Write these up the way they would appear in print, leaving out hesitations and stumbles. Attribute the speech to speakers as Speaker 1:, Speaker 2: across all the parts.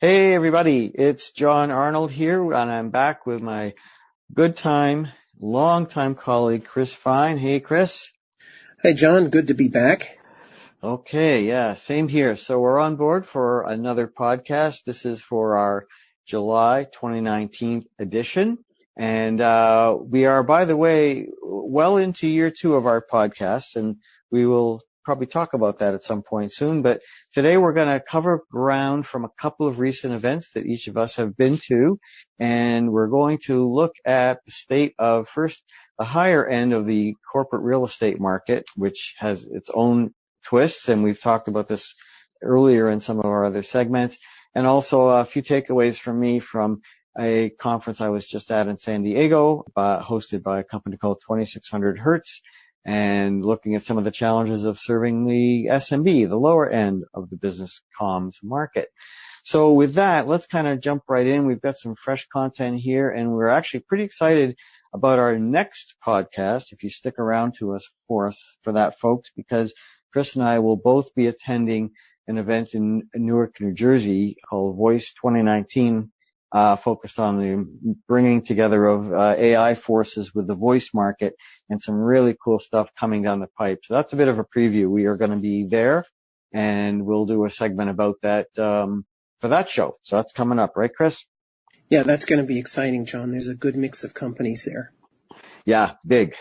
Speaker 1: Hey everybody, it's John Arnold here, and I'm back with my longtime colleague, Chris Fine. Hey Chris.
Speaker 2: Hey, John, good to be back.
Speaker 1: Okay, yeah, same here. So we're on board for another podcast. This is for our July 2019 edition. And we are, by the way, well into year 2 of our podcast, and we will probably talk about that at some point soon. But today we're going to cover ground from a couple of recent events that each of us have been to, and we're going to look at the state of, first, the higher end of the corporate real estate market, which has its own twists, and we've talked about this earlier in some of our other segments, and also a few takeaways from me from a conference I was just at in San Diego, hosted by a company called 2600 Hertz, and looking at some of the challenges of serving the SMB, the lower end of the business comms market. So with that, let's kind of jump right in. We've got some fresh content here, and we're actually pretty excited about our next podcast, if you stick around for that, folks, because Chris and I will both be attending an event in Newark, New Jersey called Voice 2019, focused on the bringing together of AI forces with the voice market, and some really cool stuff coming down the pipe. So that's a bit of a preview. We are going to be there, and we'll do a segment about that for that show. So that's coming up, right, Chris?
Speaker 2: Yeah, that's going to be exciting, John. There's a good mix of companies there.
Speaker 1: Yeah, big.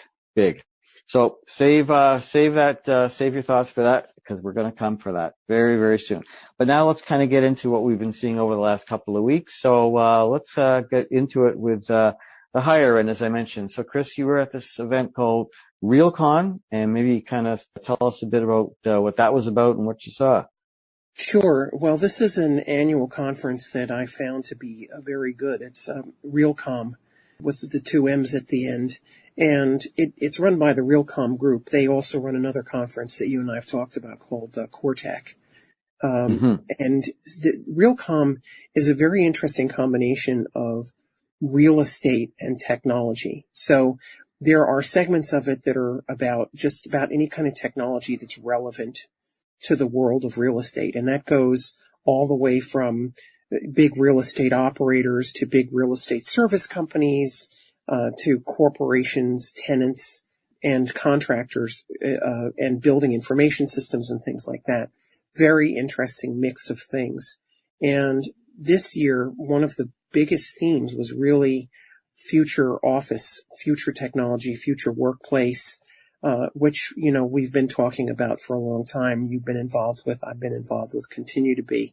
Speaker 1: So save your thoughts for that, because we're going to come for that very, very soon. But now let's kind of get into what we've been seeing over the last couple of weeks. So let's get into it with the higher end, as I mentioned. So Chris, you were at this event called RealComm, and maybe kind of tell us a bit about what that was about and what you saw.
Speaker 2: Sure. Well, this is an annual conference that I found to be very good. It's RealComm with the 2 M's at the end. And it's run by the RealComm group. They also run another conference that you and I have talked about called Cortec. And the RealComm is a very interesting combination of real estate and technology. So there are segments of it that are about just about any kind of technology that's relevant to the world of real estate. And that goes all the way from big real estate operators to big real estate service companies, to corporations, tenants, and contractors, and building information systems and things like that. Very interesting mix of things. And this year, one of the biggest themes was really future office, future technology, future workplace, which, we've been talking about for a long time. You've been involved with, I've been involved with, continue to be.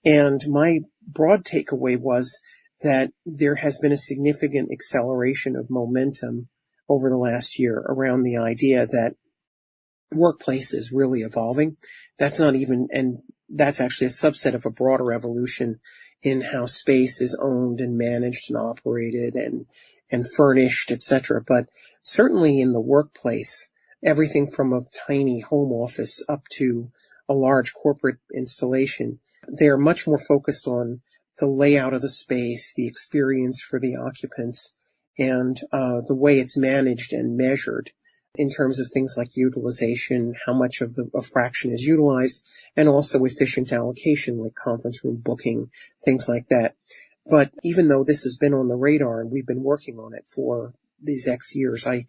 Speaker 2: And my broad takeaway was that there has been a significant acceleration of momentum over the last year around the idea that workplace is really evolving. That's actually a subset of a broader evolution in how space is owned and managed and operated and furnished, etc. But certainly in the workplace, everything from a tiny home office up to a large corporate installation, they are much more focused on the layout of the space, the experience for the occupants, and the way it's managed and measured in terms of things like utilization, how much of a fraction is utilized, and also efficient allocation, like conference room booking, things like that. But even though this has been on the radar and we've been working on it for these X years, I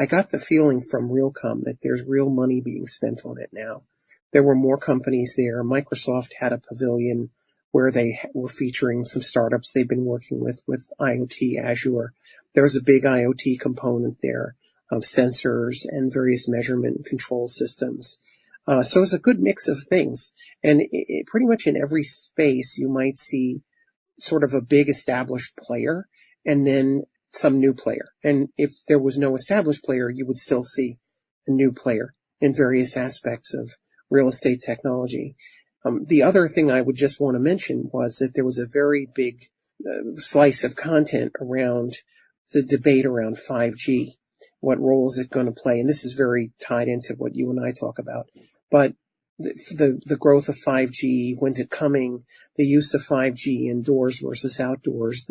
Speaker 2: got the feeling from RealComm that there's real money being spent on it now. There were more companies there. Microsoft had a pavilion where they were featuring some startups they've been working with IoT, Azure. There was a big IoT component there of sensors and various measurement and control systems. So it's a good mix of things. And pretty much in every space, you might see sort of a big established player and then some new player. And if there was no established player, you would still see a new player in various aspects of real estate technology. The other thing I would just want to mention was that there was a very big slice of content around the debate around 5G. What role is it going to play? And this is very tied into what you and I talk about. But the growth of 5G, when's it coming, the use of 5G indoors versus outdoors,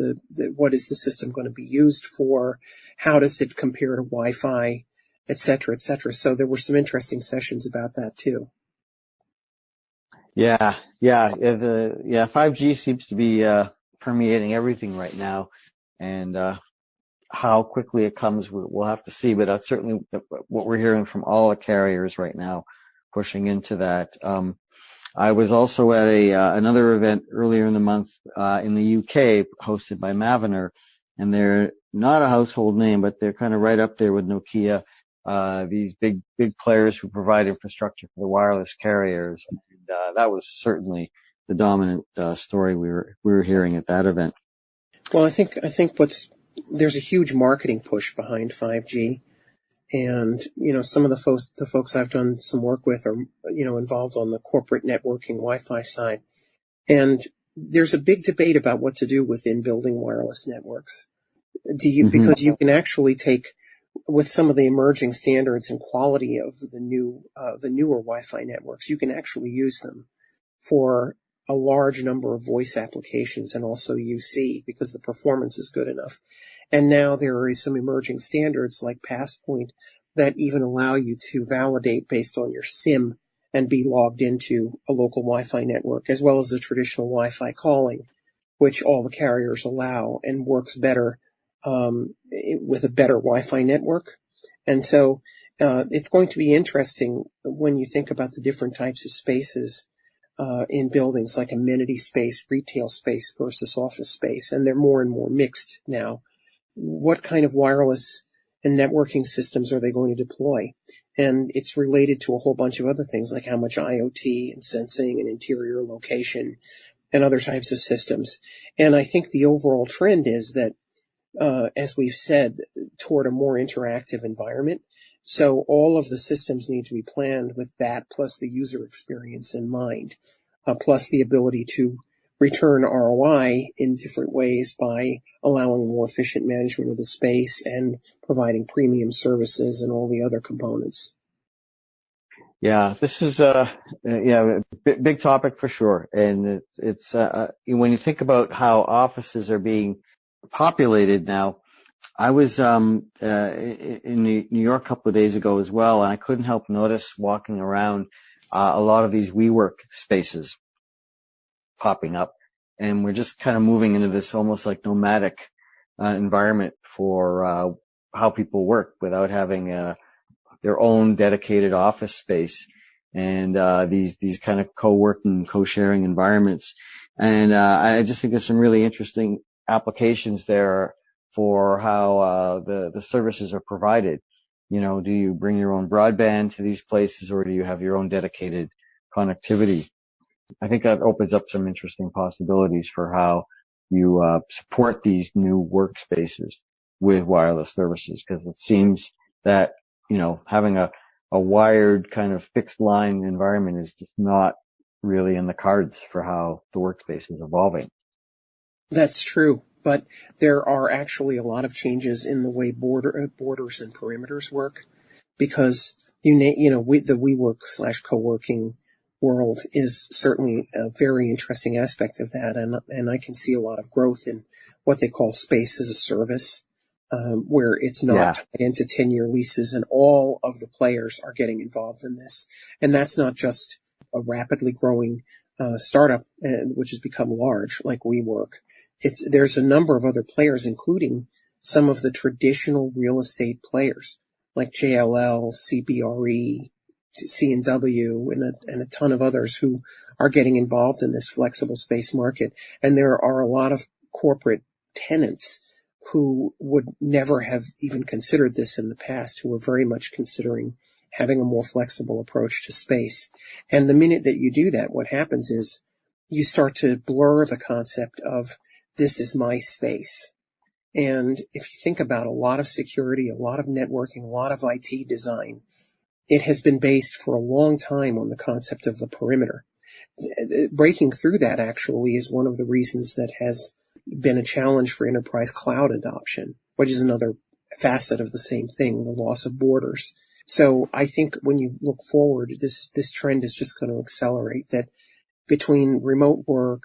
Speaker 2: what is the system going to be used for, how does it compare to Wi-Fi, et cetera, et cetera. So there were some interesting sessions about that too.
Speaker 1: Yeah. 5G seems to be permeating everything right now, and how quickly it comes, we'll have to see. But that's certainly what we're hearing from all the carriers right now, pushing into that. I was also at another event earlier in the month in the UK, hosted by Mavener, and they're not a household name, but they're kind of right up there with Nokia. These big players who provide infrastructure for the wireless carriers, and that was certainly the dominant story we were hearing at that event.
Speaker 2: Well, I think there's a huge marketing push behind 5G. And, some of the folks I've done some work with are, involved on the corporate networking Wi-Fi side. And there's a big debate about what to do with in-building wireless networks. Because you can actually take, with some of the emerging standards and quality of the newer Wi-Fi networks, you can actually use them for a large number of voice applications and also UC because the performance is good enough. And now there are some emerging standards like Passpoint that even allow you to validate based on your SIM and be logged into a local Wi-Fi network, as well as the traditional Wi-Fi calling, which all the carriers allow and works better with a better Wi-Fi network. And so it's going to be interesting when you think about the different types of spaces in buildings, like amenity space, retail space versus office space, and they're more and more mixed now. What kind of wireless and networking systems are they going to deploy? And it's related to a whole bunch of other things, like how much IoT and sensing and interior location and other types of systems. And I think the overall trend is that, as we've said, toward a more interactive environment. So all of the systems need to be planned with that, plus the user experience in mind, plus the ability to return ROI in different ways by allowing more efficient management of the space and providing premium services and all the other components.
Speaker 1: Yeah, this is a big topic for sure, and it's when you think about how offices are being populated now. I was in New York a couple of days ago as well, and I couldn't help notice walking around a lot of these WeWork spaces popping up, and we're just kind of moving into this almost like nomadic environment for how people work without having their own dedicated office space, and these kind of co-working, co-sharing environments. And I just think there's some really interesting applications there for how the services are provided. Do you bring your own broadband to these places, or do you have your own dedicated connectivity? I think that opens up some interesting possibilities for how you support these new workspaces with wireless services, because it seems that having a wired kind of fixed line environment is just not really in the cards for how the workspace is evolving.
Speaker 2: That's true, but there are actually a lot of changes in the way borders and perimeters work, because the WeWork / co-working world is certainly a very interesting aspect of that, and I can see a lot of growth in what they call space as a service, where it's not tied into 10-year leases, and all of the players are getting involved in this. And that's not just a rapidly growing startup, which has become large, like WeWork. There's a number of other players, including some of the traditional real estate players, like JLL, CBRE, C&W, and a ton of others who are getting involved in this flexible space market. And there are a lot of corporate tenants who would never have even considered this in the past, who are very much considering having a more flexible approach to space. And the minute that you do that, what happens is you start to blur the concept of this is my space. And if you think about a lot of security, a lot of networking, a lot of IT design, it has been based for a long time on the concept of the perimeter. Breaking through that actually is one of the reasons that has been a challenge for enterprise cloud adoption, which is another facet of the same thing, the loss of borders. So I think when you look forward, this trend is just going to accelerate, that between remote work,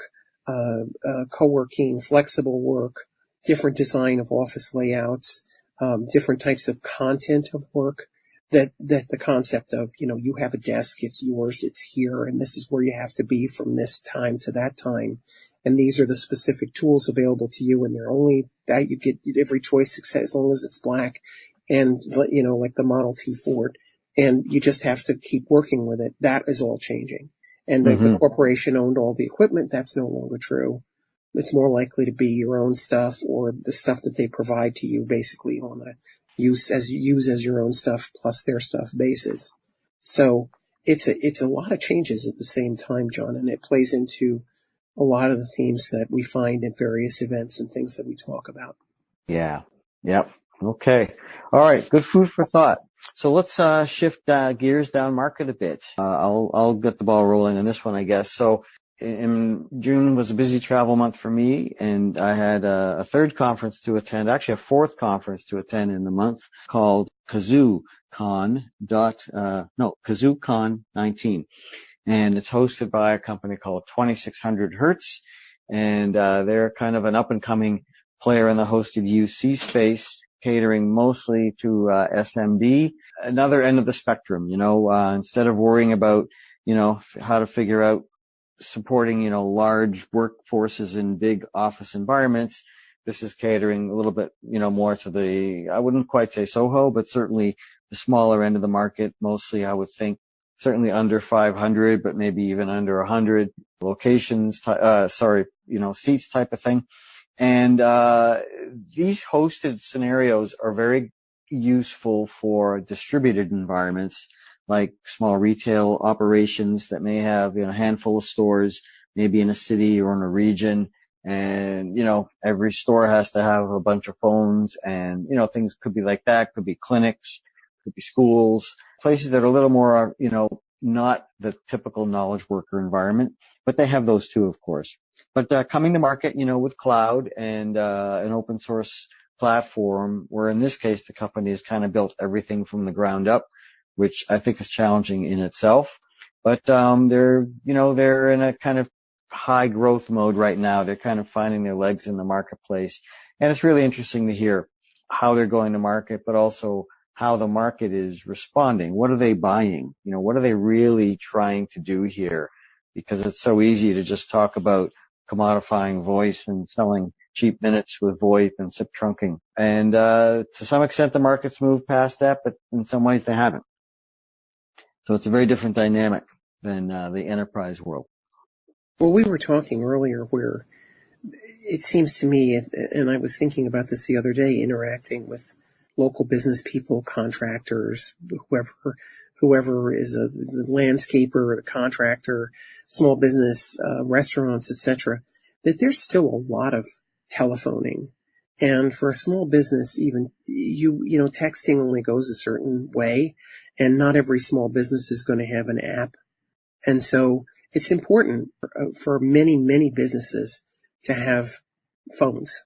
Speaker 2: co-working, flexible work, different design of office layouts, different types of content of work, that the concept of, you have a desk, it's yours, it's here, and this is where you have to be from this time to that time. And these are the specific tools available to you, and they're only that you get every choice as long as it's black, and like the Model T Ford, and you just have to keep working with it. That is all changing, and the corporation owned all the equipment. That's no longer true. It's more likely to be your own stuff or the stuff that they provide to you, basically on a use as your own stuff plus their stuff basis. So it's a lot of changes at the same time, John, and it plays into a lot of the themes that we find at various events and things that we talk about.
Speaker 1: Yeah. Yep. Okay. All right. Good food for thought. So let's shift gears down market a bit. I'll get the ball rolling on this one, I guess. So in June was a busy travel month for me, and I had a third conference to attend, actually a fourth conference to attend in the month called KazooCon KazooCon 19. And it's hosted by a company called 2600 Hertz. And they're kind of an up-and-coming player in the hosted UC space, catering mostly to SMB, another end of the spectrum. Instead of worrying about, how to figure out supporting, large workforces in big office environments, this is catering a little bit, more to the, I wouldn't quite say SOHO, but certainly the smaller end of the market, mostly I would think certainly under 500, but maybe even under 100 locations, seats type of thing. And these hosted scenarios are very useful for distributed environments, like small retail operations that may have, a handful of stores, maybe in a city or in a region. And, every store has to have a bunch of phones and, things could be like that, could be clinics, could be schools, places that are a little more, not the typical knowledge worker environment, but they have those too, of course. But coming to market, with cloud and an open source platform, where in this case the company has kind of built everything from the ground up, which I think is challenging in itself. But they're in a kind of high growth mode right now. They're kind of finding their legs in the marketplace, and it's really interesting to hear how they're going to market, but also how the market is responding. What are they buying? What are they really trying to do here? Because it's so easy to just talk about commodifying voice and selling cheap minutes with VoIP and SIP trunking. And to some extent, the market's moved past that, but in some ways they haven't. So it's a very different dynamic than the enterprise world.
Speaker 2: Well, we were talking earlier where it seems to me, and I was thinking about this the other day, interacting with local business people, contractors, whoever is the landscaper or the contractor, small business, restaurants, etc., that there's still a lot of telephoning. And for a small business, even texting only goes a certain way, and not every small business is going to have an app. And so it's important for many, many businesses to have phones.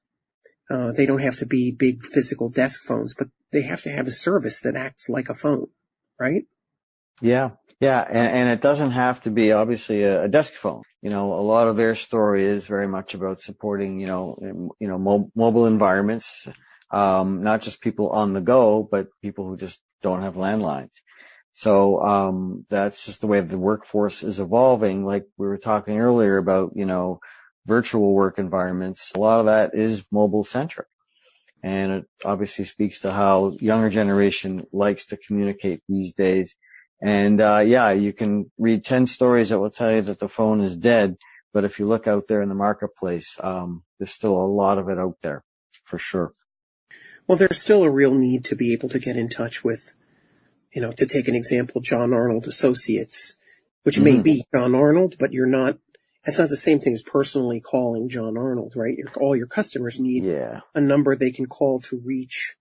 Speaker 2: They don't have to be big physical desk phones, but they have to have a service that acts like a phone, right? Yeah.
Speaker 1: Yeah. And it doesn't have to be obviously a desk phone. A lot of their story is very much about supporting, mobile environments, not just people on the go, but people who just don't have landlines. So, that's just the way the workforce is evolving. Like we were talking earlier about, virtual work environments. A lot of that is mobile centric. And it obviously speaks to how younger generation likes to communicate these days. And, you can read 10 stories that will tell you that the phone is dead. But if you look out there in the marketplace, there's still a lot of it out there for sure.
Speaker 2: Well, there's still a real need to be able to get in touch with, to take an example, John Arnold Associates, which may be John Arnold, but that's not the same thing as personally calling John Arnold, right? All your customers need a number they can call to reach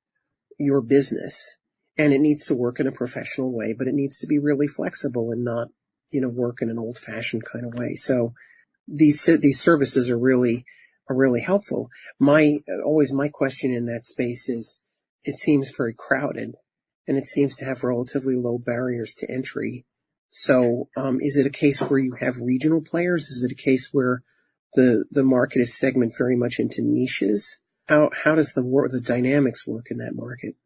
Speaker 2: your business. And it needs to work in a professional way, but it needs to be really flexible and not, work in an old fashioned kind of way. So these services are really helpful. My question in that space is, it seems very crowded and it seems to have relatively low barriers to entry. So, is it a case where you have regional players? Is it a case where the market is segmented very much into niches? How does the dynamics work in that market?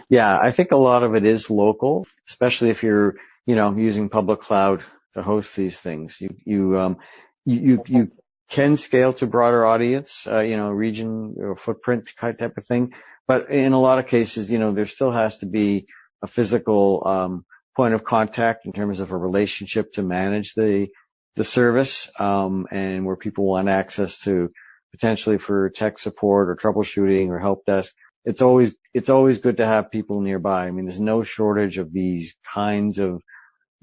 Speaker 1: Yeah, I think a lot of it is local, especially if you're, using public cloud to host these things. You can scale to broader audience, region or footprint type of thing. But in a lot of cases, there still has to be a physical, point of contact in terms of a relationship to manage the service, and where people want access to potentially for tech support or troubleshooting or help desk. It's always good to have people nearby. I mean, there's no shortage of these kinds of,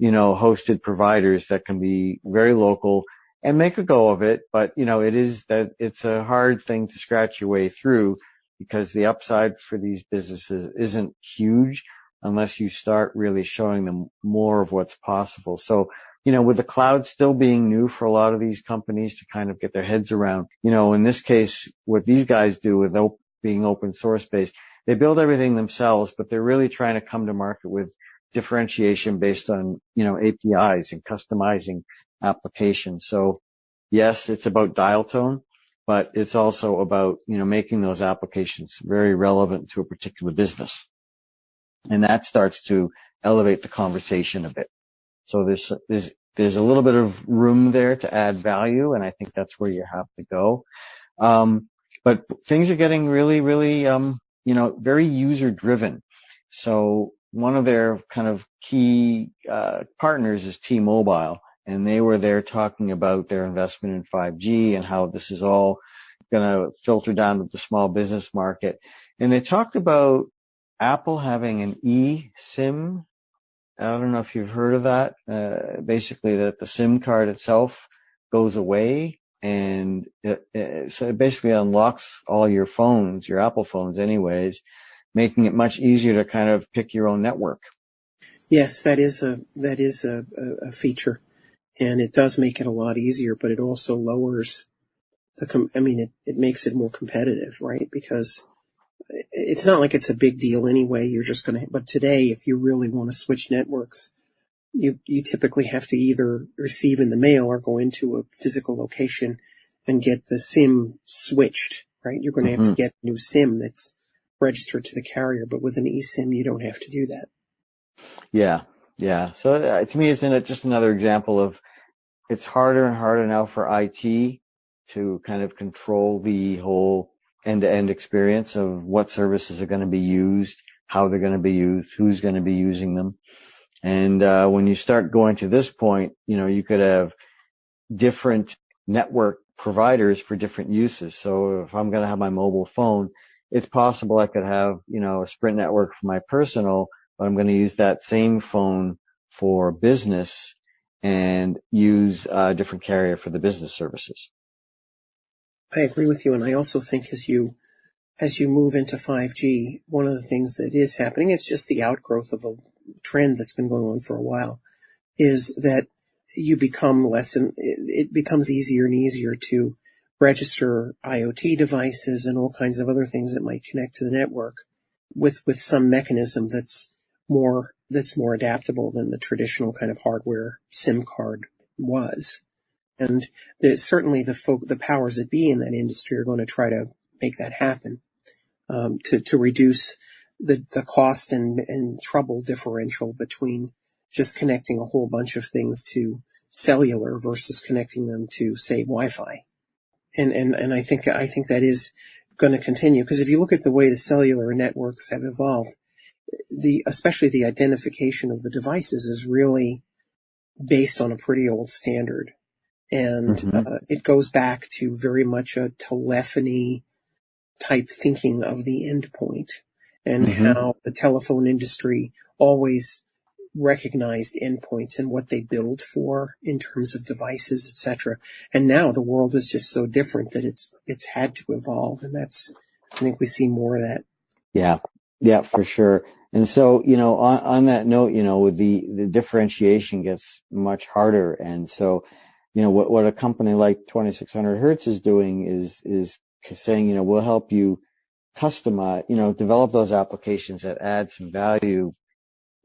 Speaker 1: hosted providers that can be very local and make a go of it. But, it's a hard thing to scratch your way through because the upside for these businesses isn't huge unless you start really showing them more of what's possible. So, with the cloud still being new for a lot of these companies to kind of get their heads around, in this case, what these guys do with being open source based, they build everything themselves, but they're really trying to come to market with differentiation based on, APIs and customizing applications. So yes, it's about dial tone, but it's also about, making those applications very relevant to a particular business. And that starts to elevate the conversation a bit. So there's a little bit of room there to add value, and I think that's where you have to go. But things are getting really, really, very user driven. So one of their kind of key partners is T-Mobile, and they were there talking about their investment in 5G and how this is all going to filter down to the small business market. And they talked about Apple having an eSIM. I don't know if you've heard of that. Basically, that the SIM card itself goes away, and so it basically unlocks all your phones, your Apple phones anyways, making it much easier to kind of pick your own network.
Speaker 2: Yes, that is a feature, and it does make it a lot easier, but it also lowers it makes it more competitive, right? Because it's not like it's a big deal anyway. You're just but today, if you really want to switch networks, you typically have to either receive in the mail or go into a physical location and get the SIM switched, right? You're going to have to get a new SIM that's registered to the carrier, but with an eSIM, you don't have to do that.
Speaker 1: Yeah. So to me, it's just another example of it's harder and harder now for IT to kind of control the whole end-to-end experience of what services are going to be used, how they're going to be used, who's going to be using them. And when you start going to this point, you could have different network providers for different uses. So if I'm going to have my mobile phone, it's possible I could have, a Sprint network for my personal, but I'm going to use that same phone for business and use a different carrier for the business services.
Speaker 2: I agree with you, and I also think as you move into 5G, one of the things that is happening, it's just the outgrowth of a trend that's been going on for a while, is that you become it becomes easier and easier to register IoT devices and all kinds of other things that might connect to the network with some mechanism that's more adaptable than the traditional kind of hardware SIM card was. And certainly the powers that be in that industry are going to try to make that happen, to reduce the cost and trouble differential between just connecting a whole bunch of things to cellular versus connecting them to, say, Wi-Fi. And I think that is going to continue, because if you look at the way the cellular networks have evolved, especially the identification of the devices is really based on a pretty old standard. And it goes back to very much a telephony type thinking of the endpoint, and how the telephone industry always recognized endpoints and what they build for in terms of devices, etc. And now the world is just so different that it's had to evolve, and I think we see more of that.
Speaker 1: Yeah, for sure. And so, on that note, with the differentiation gets much harder. And so, what a company like 2600 Hertz is doing is saying, we'll help you customize, develop those applications that add some value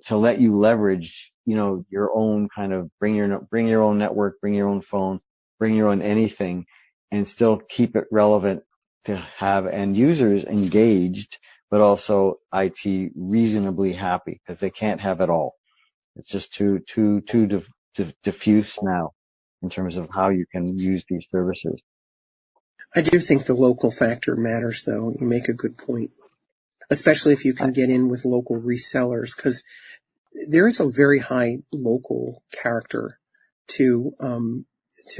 Speaker 1: to let you leverage, your own kind of bring your own network, bring your own phone, bring your own anything, and still keep it relevant to have end users engaged but also IT reasonably happy, because they can't have it all. It's just too diffuse now in terms of how you can use these services.
Speaker 2: I do think the local factor matters, though. You make a good point, especially if you can get in with local resellers, because there is a very high local character to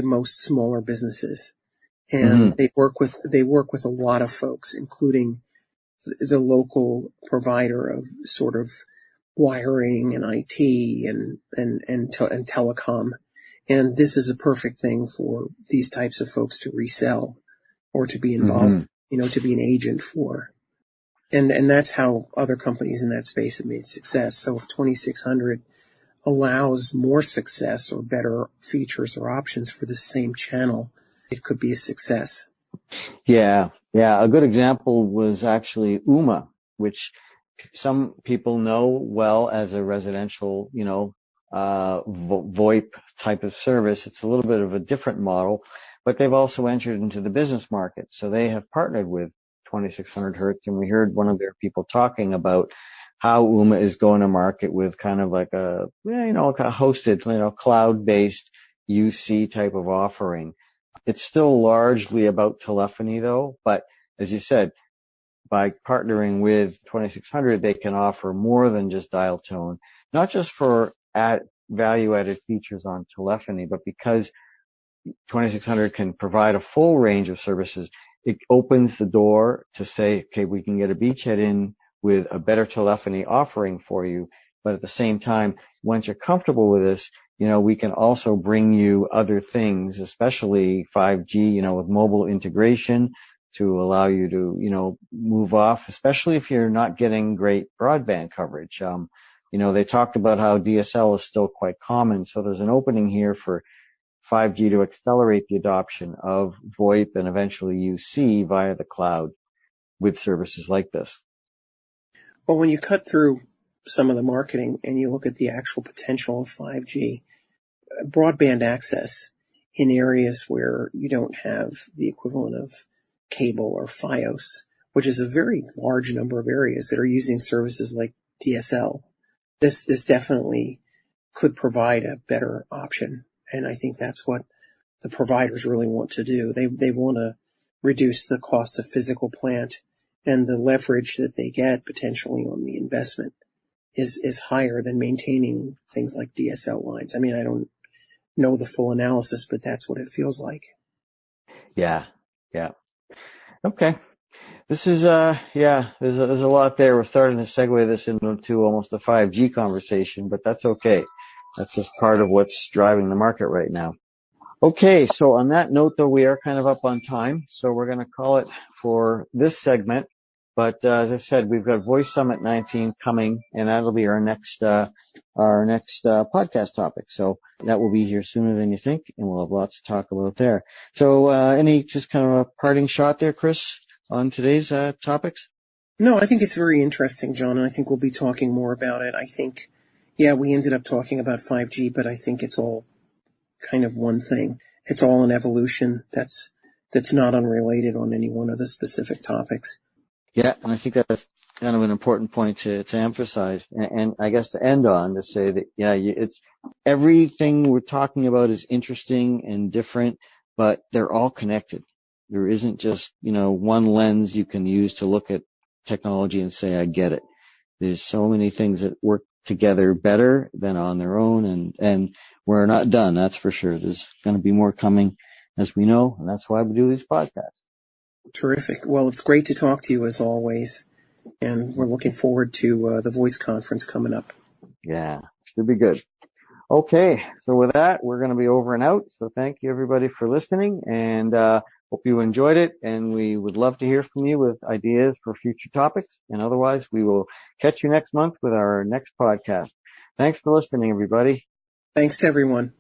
Speaker 2: most smaller businesses, and they work with a lot of folks, including the local provider of sort of wiring and IT and telecom. And this is a perfect thing for these types of folks to resell or to be involved, to be an agent for. And that's how other companies in that space have made success. So if 2600 allows more success or better features or options for the same channel, it could be a success.
Speaker 1: Yeah. A good example was actually UMA, which some people know well as a residential, VoIP type of service. It's a little bit of a different model, but they've also entered into the business market. So they have partnered with 2600 Hertz, and we heard one of their people talking about how UMA is going to market with kind of like a hosted, cloud-based UC type of offering. It's still largely about telephony though, but as you said, by partnering with 2600, they can offer more than just dial tone, not just for value-added features on telephony, but because 2600 can provide a full range of services, it opens the door to say, okay, we can get a beachhead in with a better telephony offering for you. But at the same time, once you're comfortable with this, we can also bring you other things, especially 5G, with mobile integration to allow you to, move off, especially if you're not getting great broadband coverage. They talked about how DSL is still quite common. So there's an opening here for 5G to accelerate the adoption of VoIP and eventually UC via the cloud with services like this.
Speaker 2: Well, when you cut through some of the marketing and you look at the actual potential of 5G, broadband access in areas where you don't have the equivalent of cable or Fios, which is a very large number of areas that are using services like DSL, this definitely could provide a better option. And I think that's what the providers really want to do. They want to reduce the cost of physical plant, and the leverage that they get potentially on the investment is higher than maintaining things like DSL lines. I mean, I don't know the full analysis, but that's what it feels like.
Speaker 1: Yeah. Okay. This is, there's a lot there. We're starting to segue this into almost a 5G conversation, but that's okay. That's just part of what's driving the market right now. Okay, so on that note, though, we are kind of up on time, so we're going to call it for this segment. But as I said, we've got Voice Summit 19 coming, and that'll be our next podcast topic. So that will be here sooner than you think, and we'll have lots to talk about there. So any just kind of a parting shot there, Chris, on today's topics?
Speaker 2: No, I think it's very interesting, John, and I think we'll be talking more about it. I think, we ended up talking about 5G, but I think it's all kind of one thing. It's all an evolution that's not unrelated on any one of the specific topics.
Speaker 1: Yeah, and I think that's kind of an important point to emphasize, and I guess to end on, to say that, it's everything we're talking about is interesting and different, but they're all connected. There isn't just, one lens you can use to look at technology and say, I get it. There's so many things that work together better than on their own, and we're not done, that's for sure. There's going to be more coming, as we know, and that's why we do these podcasts.
Speaker 2: Terrific. Well, it's great to talk to you as always, and we're looking forward to the Voice Conference coming up.
Speaker 1: Yeah, should be good. Okay, so with that, we're going to be over and out. So thank you, everybody, for listening, and hope you enjoyed it, and we would love to hear from you with ideas for future topics. And otherwise, we will catch you next month with our next podcast. Thanks for listening, everybody.
Speaker 2: Thanks to everyone.